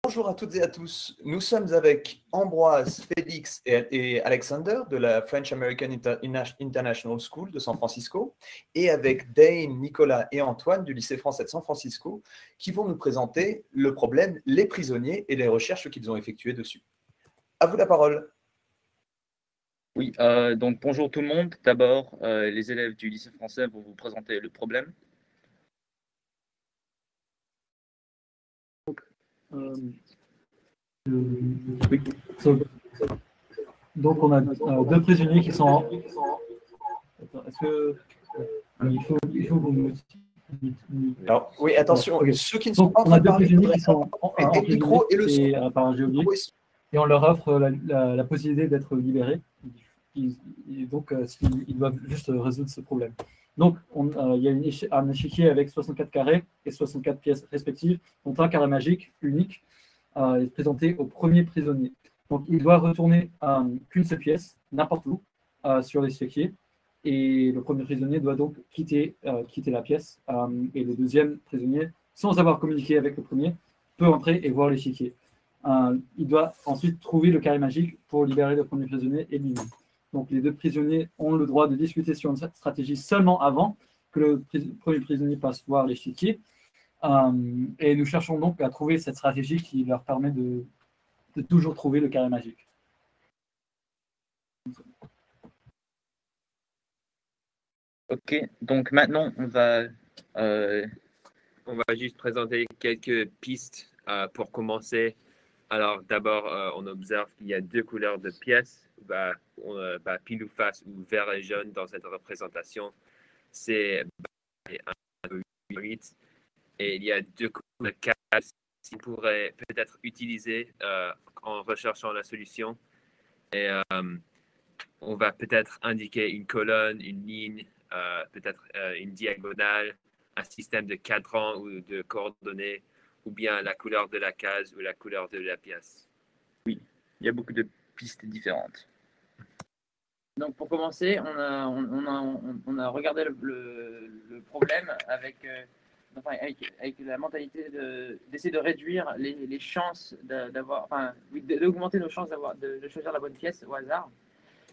Bonjour à toutes et à tous. Nous sommes avec Ambroise, Félix et Alexander de la French American International School de San Francisco et avec Dane, Nicolas et Antoine du lycée français de San Francisco qui vont nous présenter le problème les prisonniers et les recherches qu'ils ont effectuées dessus. À vous la parole. Oui, donc bonjour tout le monde. D'abord, les élèves du lycée français vont vous présenter le problème. Oui. Donc on a deux prisonniers qui sont. Est-ce que il faut que vous me. Alors, oui, attention, okay. Ceux qui ne sont Donc, pas en train de parler, prisonniers qui sont et le micro et le son. Par géologie, et on leur offre la possibilité d'être libérés. Donc, ils doivent juste résoudre ce problème. Donc, il y a un échiquier avec 64 carrés et 64 pièces respectives, dont un carré magique unique est présenté au premier prisonnier. Donc, il doit retourner qu'une seule pièce, n'importe où, sur l'échiquier. Et le premier prisonnier doit donc quitter la pièce. Et le deuxième prisonnier, sans avoir communiqué avec le premier, peut entrer et voir l'échiquier. Il doit ensuite trouver le carré magique pour libérer le premier prisonnier et lui-même. Donc, les deux prisonniers ont le droit de discuter sur une stratégie seulement avant que le premier prisonnier passe voir l'échiquier. Et nous cherchons donc à trouver cette stratégie qui leur permet de toujours trouver le carré magique. Ok, donc maintenant on va juste présenter quelques pistes pour commencer. Alors d'abord, on observe qu'il y a deux couleurs de pièces, pile ou face ou vert et jaune dans cette représentation. C'est un 8 et il y a deux couleurs de cases qu'on pourrait peut-être utiliser en recherchant la solution. Et on va peut-être indiquer une colonne, une ligne, peut-être une diagonale, un système de cadran ou de coordonnées, ou bien la couleur de la case ou la couleur de la pièce. Oui, il y a beaucoup de pistes différentes. Donc pour commencer, on a regardé le problème avec la mentalité d'essayer de réduire les chances d'augmenter nos chances de choisir la bonne pièce au hasard.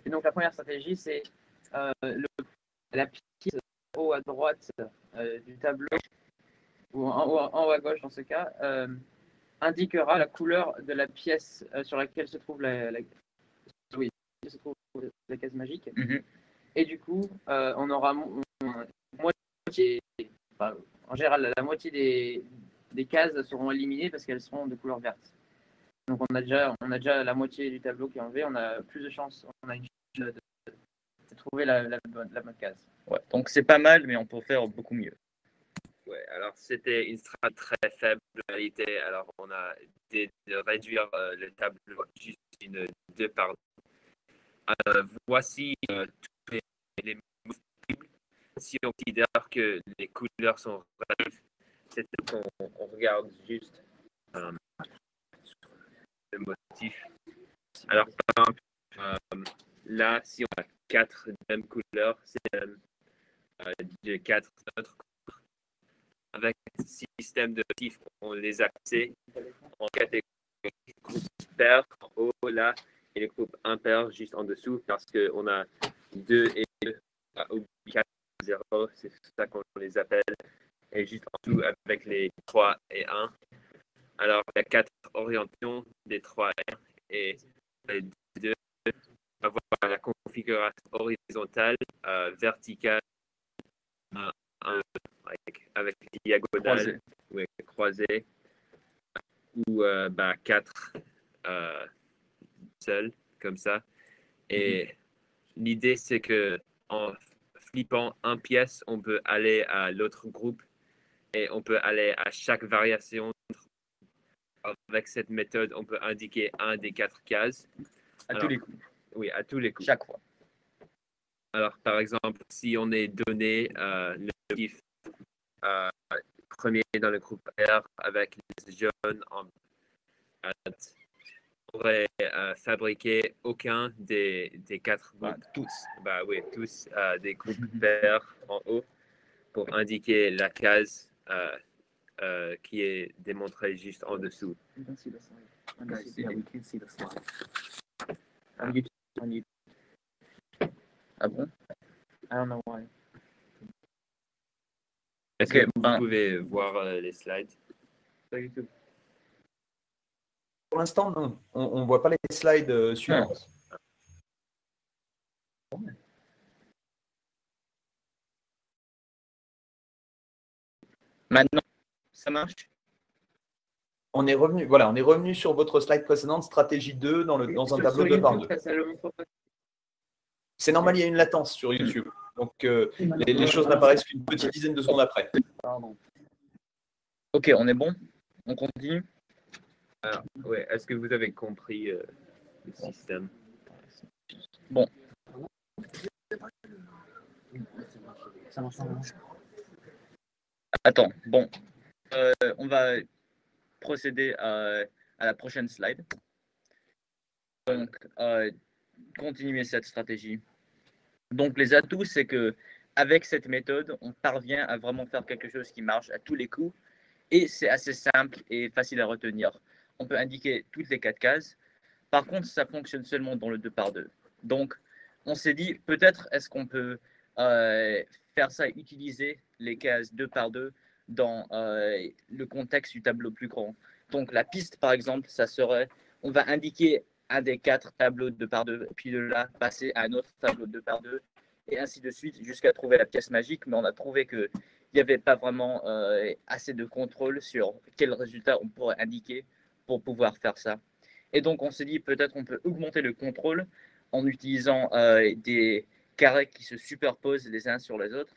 Et donc la première stratégie, c'est la pièce en haut à droite du tableau, ou en haut à gauche dans ce cas, indiquera la couleur de la pièce sur laquelle se trouve la case magique. Et du coup, on aura moitié, en général, la moitié des cases seront éliminées parce qu'elles seront de couleur verte. Donc on a déjà la moitié du tableau qui est enlevé, on a plus de chances, on a une chance de trouver la bonne case. Ouais, donc c'est pas mal, mais on peut faire beaucoup mieux. Ouais, alors c'était une strat très faible en réalité. Alors on a de réduire le tableau juste deux par deux. Voici tous les moves possibles. Si on considère que les couleurs sont relatives, c'est qu'on regarde juste le motif. Alors par exemple, là, si on a quatre mêmes couleurs, c'est de quatre autres couleurs. Avec ce système de motifs, on les a classés en catégories groupe pair en haut là et les groupes impairs juste en dessous parce qu'on a 2 et 2 ou 4 0, c'est ça qu'on les appelle, et juste en dessous avec les 3 et 1. Alors il y a 4 orientations des 3 et 1 et les 2 avoir la configuration horizontale, verticale, avec diagonale croisée ou 4 seuls comme ça. Et l'idée c'est que en flippant un pièce, on peut aller à l'autre groupe et on peut aller à chaque variation. Avec cette méthode, on peut indiquer un des 4 cases. Tous les coups. Oui, à tous les coups. Chaque fois. Alors, par exemple, si on est donné le motif premier dans le groupe R avec les jaunes on pourrait fabriquer aucun des 4 groupes. Tous des groupes verts en haut pour indiquer la case qui est démontré juste en dessous. You can see the slide. Guys, yeah, we can see the slide. On YouTube. On YouTube. Ah bon? I don't know why. Est-ce Ok, que vous ben- pouvez voir les slides? Sur YouTube. Pour l'instant, non. On ne voit pas les slides suivantes. Maintenant, ça marche? On est revenu sur votre slide précédente, stratégie 2, dans un tableau 2 par 2. Ça le montre pas. C'est normal, il y a une latence sur YouTube. Donc, les choses n'apparaissent qu'une petite dizaine de secondes après. Pardon. Ok, on est bon? On continue? Alors, ouais, est-ce que vous avez compris le système? Bon. Attends, bon. On va procéder à la prochaine slide. Donc, continuer cette stratégie. Donc, les atouts, c'est que avec cette méthode, on parvient à vraiment faire quelque chose qui marche à tous les coups et c'est assez simple et facile à retenir. On peut indiquer toutes les 4 cases. Par contre, ça fonctionne seulement dans le 2 par 2. Donc, on s'est dit, peut-être est-ce qu'on peut faire ça, utiliser les cases 2 par 2 dans le contexte du tableau plus grand. Donc, la piste, par exemple, ça serait, on va indiquer un des 4 tableaux 2 par 2, puis de là, passer à un autre tableau 2 par 2, et ainsi de suite, jusqu'à trouver la pièce magique. Mais on a trouvé qu'il n'y avait pas vraiment assez de contrôle sur quel résultat on pourrait indiquer pour pouvoir faire ça. Et donc, on s'est dit, peut-être on peut augmenter le contrôle en utilisant des carrés qui se superposent les uns sur les autres.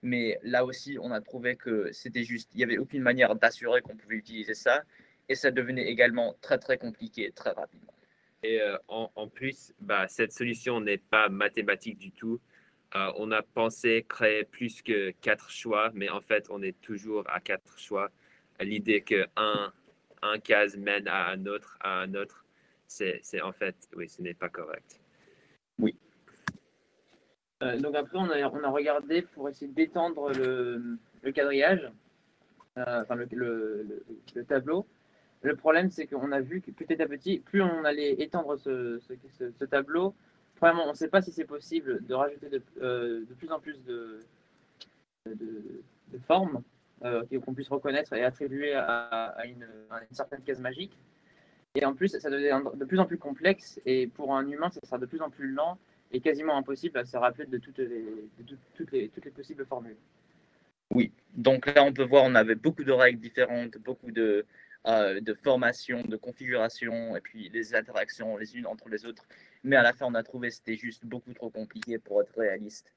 Mais là aussi, on a trouvé que c'était juste, il n'y avait aucune manière d'assurer qu'on pouvait utiliser ça. Et ça devenait également très, très compliqué, très rapidement. Et en plus, cette solution n'est pas mathématique du tout. On a pensé créer plus que 4 choix, mais en fait, on est toujours à 4 choix. L'idée que un case mène à un autre, c'est en fait, oui, ce n'est pas correct. Oui. Donc après, on a regardé pour essayer d'étendre le quadrillage, enfin le tableau. Le problème, c'est qu'on a vu que petit à petit, plus on allait étendre ce tableau, premièrement, on ne sait pas si c'est possible de rajouter de plus en plus de formes qu'on puisse reconnaître et attribuer à une certaine case magique. Et en plus, ça devient de plus en plus complexe, et pour un humain, ça sera de plus en plus lent et quasiment impossible à se rappeler de toutes les possibles formules. Oui, donc là, on peut voir, on avait beaucoup de règles différentes, beaucoup de formations, de configurations, et puis les interactions les unes entre les autres. Mais à la fin, on a trouvé que c'était juste beaucoup trop compliqué pour être réaliste.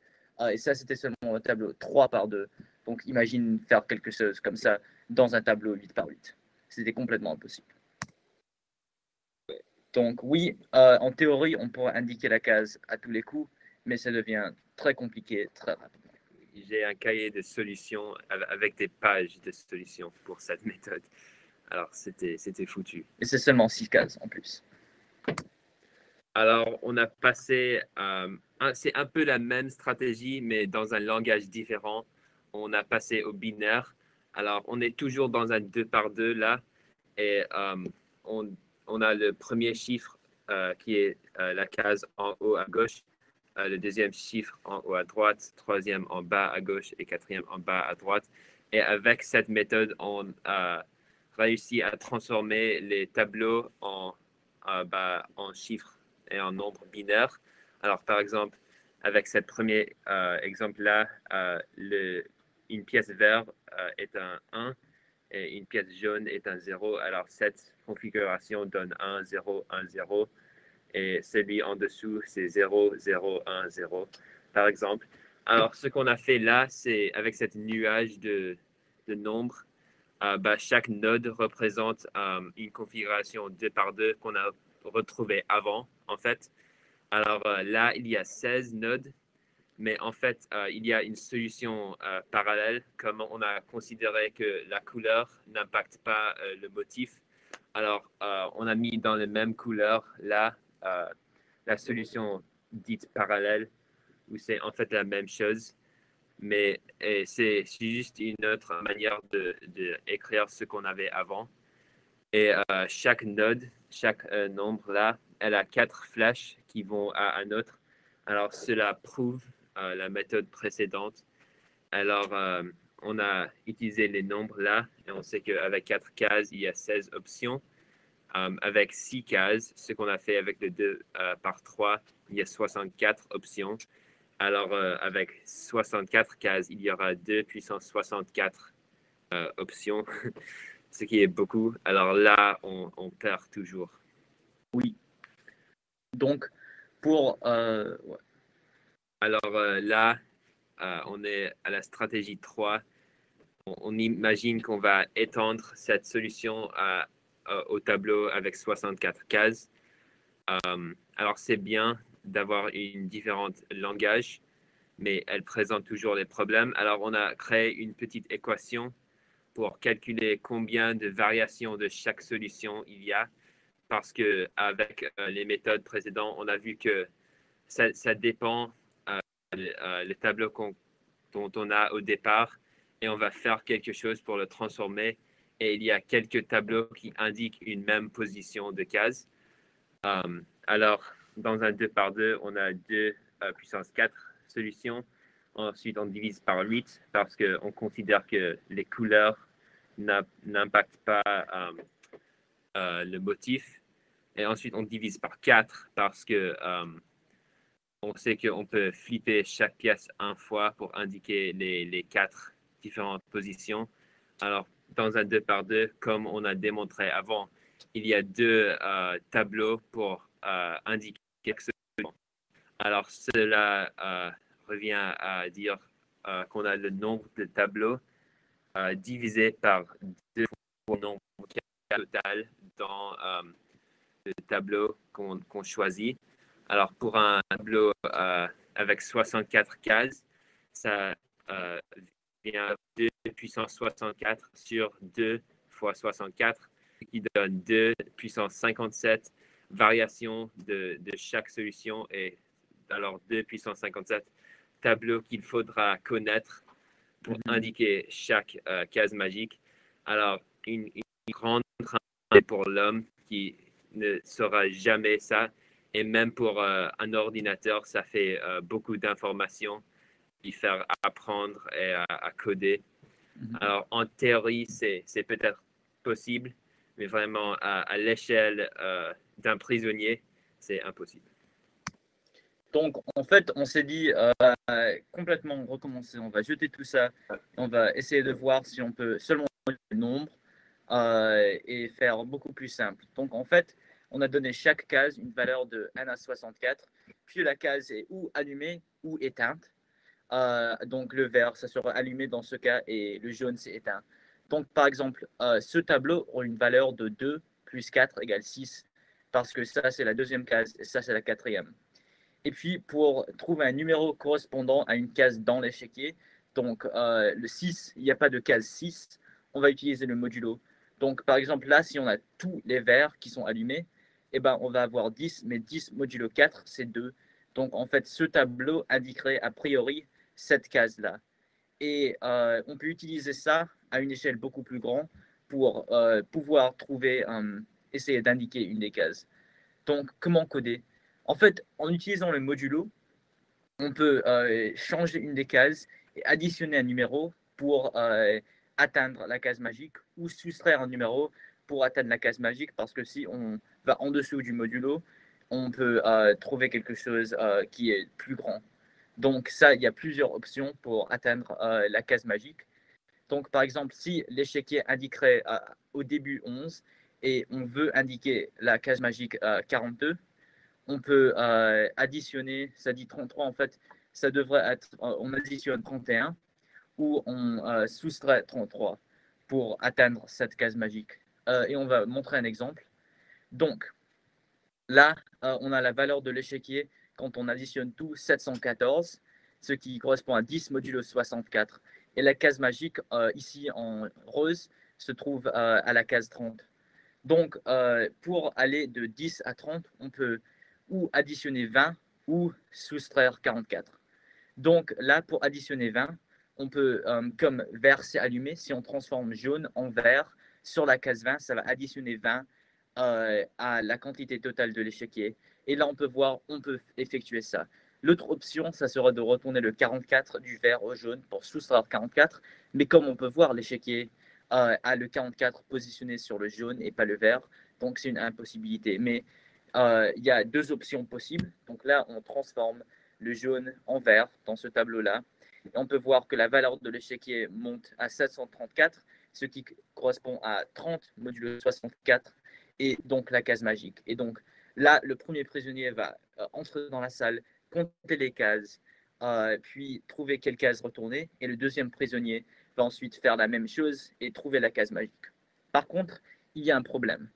Et ça, c'était seulement un tableau 3 par 2. Donc, imagine faire quelque chose comme ça dans un tableau 8 par 8. C'était complètement impossible. Donc, oui, en théorie, on pourrait indiquer la case à tous les coups, mais ça devient très compliqué très rapidement. J'ai un cahier de solutions avec des pages de solutions pour cette méthode. Alors, c'était foutu. Et c'est seulement 6 cases en plus. Alors, on a passé, c'est un peu la même stratégie, mais dans un langage différent. On a passé au binaire. Alors, on est toujours dans un 2 par 2 là. Et on a le premier chiffre qui est la case en haut à gauche, le deuxième chiffre en haut à droite, troisième en bas à gauche et quatrième en bas à droite. Et avec cette méthode, on a réussi à transformer les tableaux en chiffres et en nombres binaires. Alors, par exemple, avec ce premier exemple-là, une pièce verte est un 1 et une pièce jaune est un 0. Alors, cette configuration donne 1, 0, 1, 0. Et celui en dessous, c'est 0, 0, 1, 0, par exemple. Alors, ce qu'on a fait là, c'est avec cette nuage de nombres, chaque node représente une configuration 2 par 2 qu'on a retrouvée avant, en fait. Alors là, il y a 16 nodes, mais en fait, il y a une solution parallèle, comme on a considéré que la couleur n'impacte pas le motif. Alors, on a mis dans les mêmes couleurs là la solution dite parallèle, où c'est en fait la même chose, mais c'est juste une autre manière d'écrire ce qu'on avait avant. Et chaque node, chaque nombre là, elle a 4 flèches qui vont à un autre. Alors, cela prouve la méthode précédente. Alors, on a utilisé les nombres là, et on sait qu'avec 4 cases, il y a 16 options. Avec 6 cases, ce qu'on a fait avec le 2 par 3, il y a 64 options. Alors, avec 64 cases, il y aura 2 puissance 64 options, ce qui est beaucoup. Alors là, on perd toujours. Oui. Donc, pour... ouais. Alors là, on est à la stratégie 3. On imagine qu'on va étendre cette solution au tableau avec 64 cases. Alors, c'est bien d'avoir une différente langage, mais elle présente toujours les problèmes. Alors, on a créé une petite équation pour calculer combien de variations de chaque solution il y a, parce qu'avec les méthodes précédentes, on a vu que ça dépend le tableau dont on a au départ, et on va faire quelque chose pour le transformer. Et il y a quelques tableaux qui indiquent une même position de case. Alors, dans un 2 par 2, on a 2 puissance 4 solutions. Ensuite, on divise par 8 parce qu'on considère que les couleurs n'impactent pas le motif. Et ensuite, on divise par 4 parce que on sait qu'on peut flipper chaque pièce une fois pour indiquer les 4 différentes positions. Alors, dans un 2 par 2, comme on a démontré avant, il y a 2 tableaux pour indiquer quelque chose. Alors, cela revient à dire qu'on a le nombre de tableaux divisé par 2 fois le nombre total dans le tableau qu'on choisit. Alors, pour un tableau avec 64 cases, ça vient 2 puissance 64 sur 2 fois 64, qui donne 2 puissance 57 variations de chaque solution, et alors 2 puissance 57 tableaux qu'il faudra connaître pour indiquer chaque case magique. Alors, une grande crainte pour l'homme qui ne saura jamais ça. Et même pour un ordinateur, ça fait beaucoup d'informations, y faire apprendre et à coder. Alors, en théorie, c'est peut-être possible, mais vraiment, à l'échelle d'un prisonnier, c'est impossible. Donc, en fait, on s'est dit complètement recommencer. On va jeter tout ça. On va essayer de voir si on peut seulement le nombre et faire beaucoup plus simple. Donc, en fait, on a donné chaque case une valeur de 1 à 64. Puis la case est ou allumée ou éteinte. Donc, le vert, ça sera allumé dans ce cas et le jaune, c'est éteint. Donc, par exemple, ce tableau a une valeur de 2 plus 4 égale 6 parce que ça, c'est la deuxième case et ça, c'est la quatrième. Et puis, pour trouver un numéro correspondant à une case dans l'échiquier, donc le 6, il n'y a pas de case 6, on va utiliser le modulo. Donc, par exemple, là, si on a tous les verts qui sont allumés, eh ben, on va avoir 10, mais 10 modulo 4, c'est 2. Donc, en fait, ce tableau indiquerait a priori cette case-là. Et on peut utiliser ça à une échelle beaucoup plus grande pour pouvoir trouver, essayer d'indiquer une des cases. Donc, comment coder? En fait, en utilisant le modulo, on peut changer une des cases et additionner un numéro pour atteindre la case magique, ou soustraire un numéro pour atteindre la case magique, parce que si on va en dessous du modulo, on peut trouver quelque chose qui est plus grand. Donc ça, il y a plusieurs options pour atteindre la case magique. Donc par exemple, si l'échiquier indiquerait au début 11 et on veut indiquer la case magique 42, on peut additionner, ça dit 33 en fait, ça devrait être, on additionne 31 ou on soustrait 33 pour atteindre cette case magique. Et on va montrer un exemple. Donc, là, on a la valeur de l'échiquier quand on additionne tout, 714, ce qui correspond à 10 modulo 64. Et la case magique, ici en rose, se trouve à la case 30. Donc, pour aller de 10 à 30, on peut ou additionner 20 ou soustraire 44. Donc là, pour additionner 20, on peut, comme vert c'est allumé, si on transforme jaune en vert sur la case 20, ça va additionner 20 à la quantité totale de l'échiquier. Et là, on peut voir, on peut effectuer ça. L'autre option, ça sera de retourner le 44 du vert au jaune pour soustraire 44. Mais comme on peut voir, l'échiquier a le 44 positionné sur le jaune et pas le vert. Donc, c'est une impossibilité. Mais il y a deux options possibles. Donc là, on transforme le jaune en vert dans ce tableau-là. Et on peut voir que la valeur de l'échiquier monte à 734, ce qui correspond à 30 modulo 64 et donc la case magique. Et donc là, le premier prisonnier va entrer dans la salle, compter les cases, puis trouver quelle case retourner. Et le deuxième prisonnier va ensuite faire la même chose et trouver la case magique. Par contre, il y a un problème.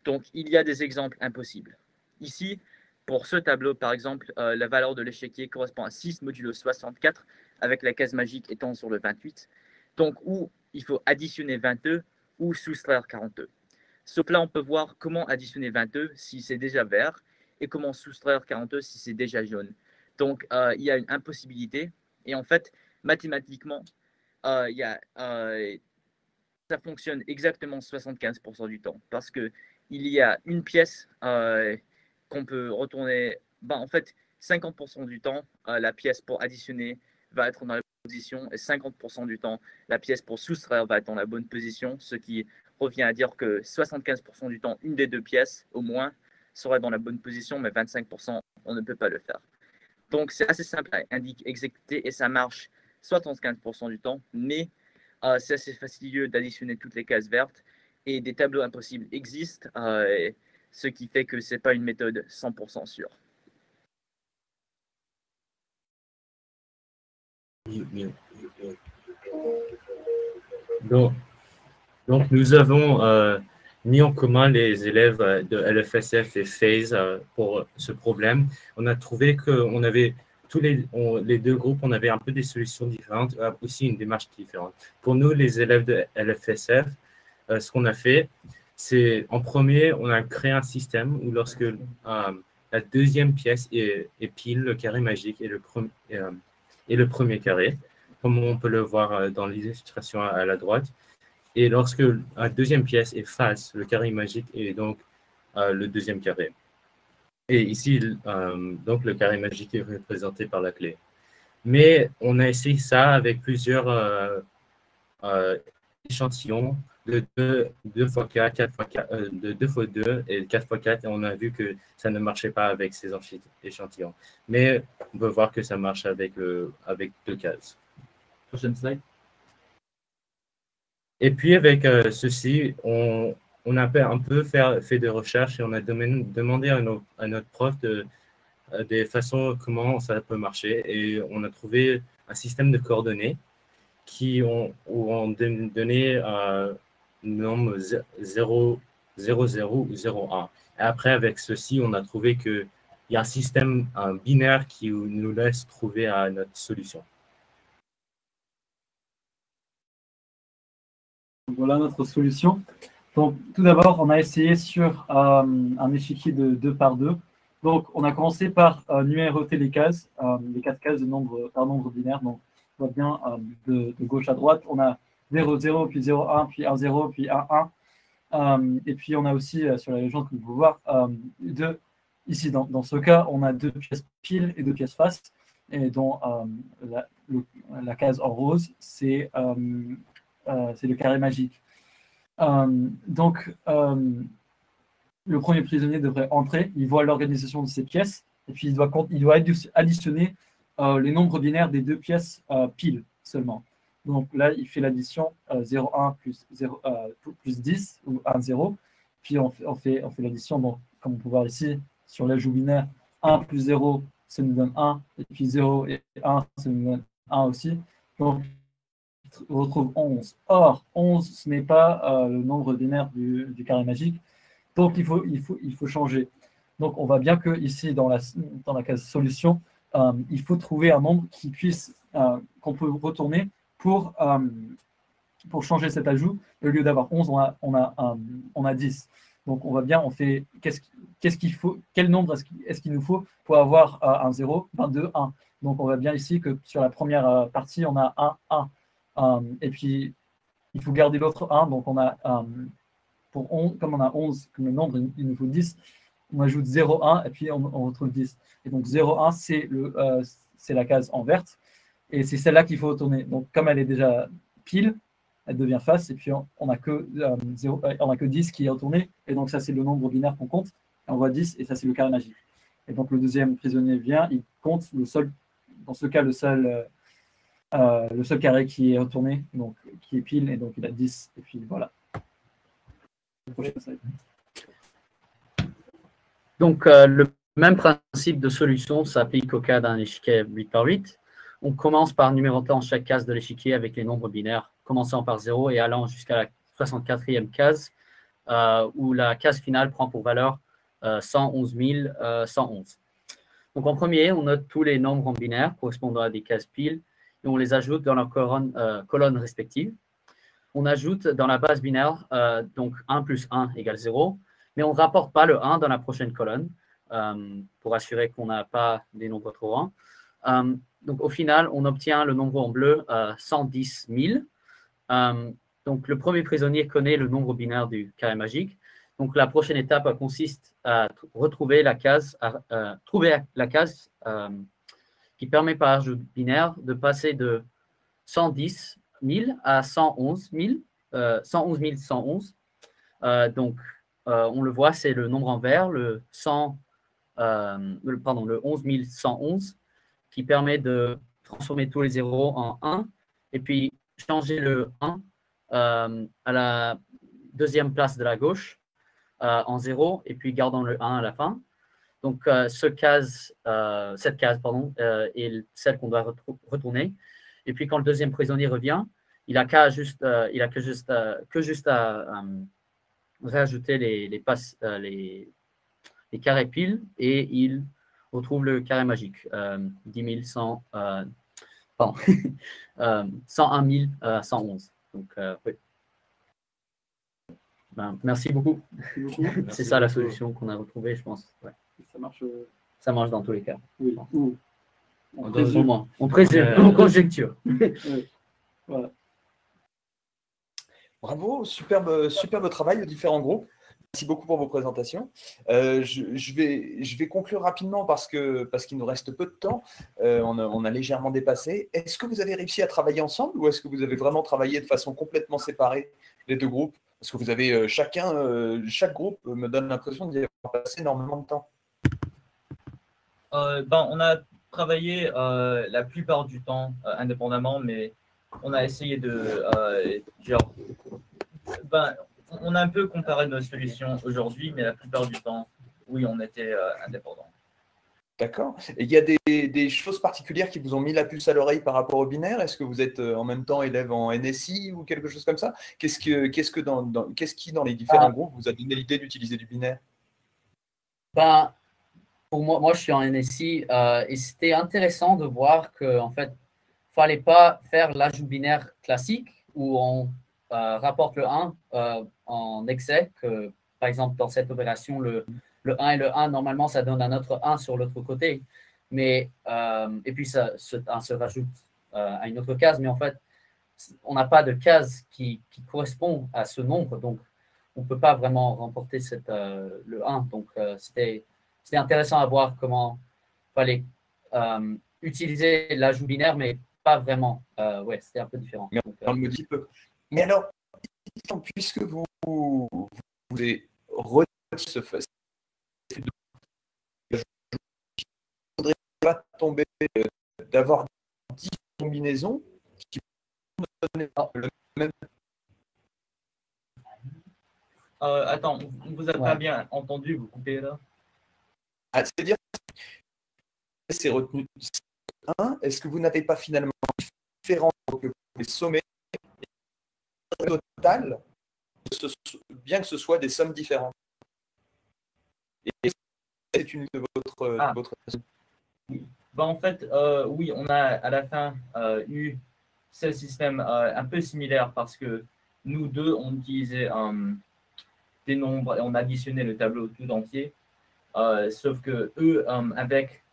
Donc, il y a des exemples impossibles. Ici, pour ce tableau, par exemple, la valeur de l'échiquier correspond à 6 modulo 64, avec la case magique étant sur le 28. Donc, où il faut additionner 22 ou soustraire 42. Sauf là, on peut voir comment additionner 22 si c'est déjà vert et comment soustraire 42 si c'est déjà jaune. Donc, il y a une impossibilité. Et en fait, mathématiquement, ça fonctionne exactement 75% du temps. Parce qu'il y a une pièce qu'on peut retourner. En fait, 50% du temps, la pièce pour additionner va être dans la bonne position et 50% du temps, la pièce pour soustraire va être dans la bonne position, ce qui revient à dire que 75% du temps, une des deux pièces, au moins, sera dans la bonne position, mais 25%, on ne peut pas le faire. Donc, c'est assez simple à exécuter et ça marche 75% du temps, mais c'est assez fastidieux d'additionner toutes les cases vertes et des tableaux impossibles existent, ce qui fait que ce n'est pas une méthode 100% sûre. Donc nous avons mis en commun les élèves de LFSF et FASE pour ce problème. On a trouvé qu'on avait les deux groupes, on avait un peu des solutions différentes, aussi une démarche différente. Pour nous, les élèves de LFSF, ce qu'on a fait, c'est en premier, on a créé un système où lorsque la deuxième pièce est pile, le carré magique et le premier carré, comme on peut le voir dans l'illustration à la droite. Et lorsque la deuxième pièce est face, le carré magique est donc le deuxième carré. Et ici, donc le carré magique est représenté par la clé. Mais on a essayé ça avec plusieurs échantillons de 2x4, 4x4, de 2x2 et 4x4, et on a vu que ça ne marchait pas avec ces échantillons. Mais on peut voir que ça marche avec deux cases. Prochaine slide. Et puis avec ceci, on a un peu fait des recherches et on a demandé à notre prof des façons comment ça peut marcher. Et on a trouvé un système de coordonnées où on donnait nombre 0, 0, 0 ou 0, 1. Et après, avec ceci, on a trouvé qu'il y a un système binaire qui nous laisse trouver notre solution. Voilà notre solution. Donc, tout d'abord, on a essayé sur un échiquier de 2 par 2. Donc, on a commencé par numéroter les cases, les 4 cases par nombre binaire. Donc, on voit bien de gauche à droite, on a 0, 0, puis 0, 1, puis 1, 0, puis 1, 1. Et puis, on a aussi, sur la légende que vous pouvez voir, ici, dans ce cas, on a 2 pièces pile et 2 pièces face. Et dont la case en rose, c'est le carré magique. Donc, le premier prisonnier devrait entrer, il voit l'organisation de ces pièces, et puis il doit additionner les nombres binaires des 2 pièces pile seulement. Donc là, il fait l'addition 0, 1 plus 10, ou 1, 0, puis on fait l'addition, donc, comme on peut voir ici, sur l'ajout binaire, 1 plus 0, ça nous donne 1, et puis 0 et 1, ça nous donne 1 aussi. Donc, on retrouve 11. Or, 11, ce n'est pas le nombre binaire du carré magique. Donc, il faut changer. Donc, on voit bien que ici, dans la case solution, il faut trouver un nombre qu'on peut retourner pour changer cet ajout. Au lieu d'avoir 11, on a 10. Donc, on voit bien, on fait qu'est-ce qu'il faut, quel nombre est-ce qu'il nous faut pour avoir un 0, 22, 1. Donc, on voit bien ici que sur la première partie, on a 1, 1. Et puis, il faut garder l'autre 1. Donc, on a, comme on a 11, comme le nombre, il nous faut 10. On ajoute 0, 1 et puis on retrouve 10. Et donc, 0, 1, c'est la case en verte. Et c'est celle-là qu'il faut retourner. Donc, comme elle est déjà pile, elle devient face. Et puis, on n'a que 10 qui est retourné. Et donc, ça, c'est le nombre binaire qu'on compte. Et on voit 10 et ça, c'est le carré magique. Et donc, le deuxième prisonnier vient, il compte dans ce cas, le seul carré qui est retourné, donc qui est pile. Et donc, il a 10. Et puis, voilà. Donc, le même principe de solution s'applique au cas d'un échiquier 8 par 8. On commence par numéroter en chaque case de l'échiquier avec les nombres binaires, commençant par 0 et allant jusqu'à la 64e case, où la case finale prend pour valeur 111 111. Donc, en premier, on note tous les nombres en binaire correspondant à des cases piles et on les ajoute dans leurs colonnes respectives. On ajoute dans la base binaire, donc 1 plus 1 égale 0, mais on ne rapporte pas le 1 dans la prochaine colonne pour assurer qu'on n'a pas des nombres trop grands. Donc, au final, on obtient le nombre en bleu 110 000. Donc, le premier prisonnier connaît le nombre binaire du carré magique. Donc, la prochaine étape consiste à retrouver la case, qui permet par ajout binaire de passer de 110 000 à 111 111. Donc, on le voit, c'est le nombre en vert, le 11 111, qui permet de transformer tous les zéros en 1 et puis changer le 1 à la deuxième place de la gauche en 0 et puis gardant le 1 à la fin. Donc, cette case est celle qu'on doit retourner. Et puis, quand le deuxième prisonnier revient, il n'a que juste à réajouter les carrés piles et il retrouve le carré magique, 10 100, 101 111. Donc, oui. Merci beaucoup. C'est ça la solution qu'on a retrouvée, je pense. Ouais. Ça marche dans tous les cas. Oui. On présume, on conjecture. Oui. Voilà. Bravo, superbe travail aux différents groupes. Merci beaucoup pour vos présentations. Je vais conclure rapidement parce qu'il nous reste peu de temps. On a légèrement dépassé. Est-ce que vous avez réussi à travailler ensemble ou est-ce que vous avez vraiment travaillé de façon complètement séparée, les deux groupes? Parce que vous avez chaque groupe me donne l'impression d'y avoir passé énormément de temps. On a travaillé la plupart du temps indépendamment, mais on a essayé de on a un peu comparé nos solutions aujourd'hui, mais la plupart du temps, oui, on était indépendants. D'accord. Et il y a des choses particulières qui vous ont mis la puce à l'oreille par rapport au binaire? Est-ce que vous êtes en même temps élève en NSI ou quelque chose comme ça? Qu'est-ce qui, dans les différents groupes, vous a donné l'idée d'utiliser du binaire? Pour moi, je suis en NSI et c'était intéressant de voir qu'en fait, il ne fallait pas faire l'ajout binaire classique où on rapporte le 1 en excès, que par exemple dans cette opération, le 1 et le 1, normalement, ça donne un autre 1 sur l'autre côté. Mais, et puis, ce 1 se rajoute à une autre case. Mais en fait, on n'a pas de case qui correspond à ce nombre. Donc, on ne peut pas vraiment remporter le 1. Donc, c'était intéressant à voir comment il fallait utiliser l'ajout binaire, mais pas vraiment. Ouais, c'était un peu différent. Mais alors, puisque vous avez retiré ce fait, je ne voudrais pas tomber d'avoir 10 combinaisons qui donnent le même. Attends, on ne vous a pas bien entendu, vous coupez là. C'est-à-dire, c'est retenu 1. Est-ce que vous n'avez pas finalement différent que les sommets total, bien que ce soit des sommes différentes? Et c'est une de votre... En fait, oui, on a à la fin eu ce système un peu similaire parce que nous deux, on utilisait des nombres et on additionnait le tableau tout entier. Sauf que eux, avec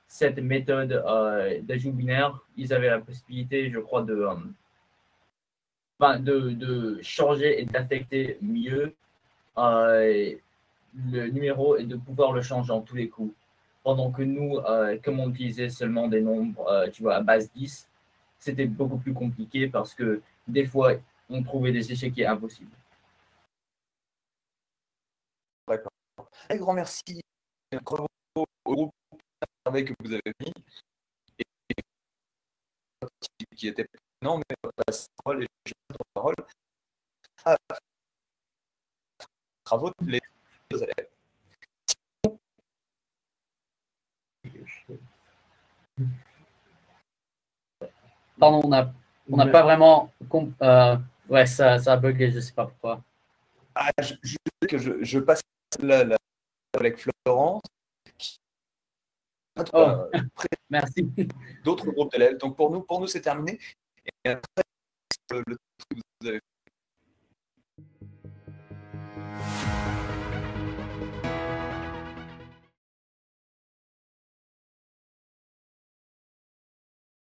cette méthode d'ajout binaire, ils avaient la possibilité, je crois, de changer et d'affecter mieux le numéro et de pouvoir le changer en tous les coups. Pendant que nous, comme on utilisait seulement des nombres, tu vois, à base 10, c'était beaucoup plus compliqué parce que des fois, on trouvait des échecs impossibles. D'accord. Un grand merci au groupe que vous avez mis et qui était non, mais parole et parole à travaux de les élèves. Pardon, on n'a pas vraiment. Ouais, ça a bugué, je ne sais pas pourquoi. Ah, je passe avec Florence. Merci. D'autres groupes d'élèves. Donc pour nous c'est terminé. Et après, le que vous avez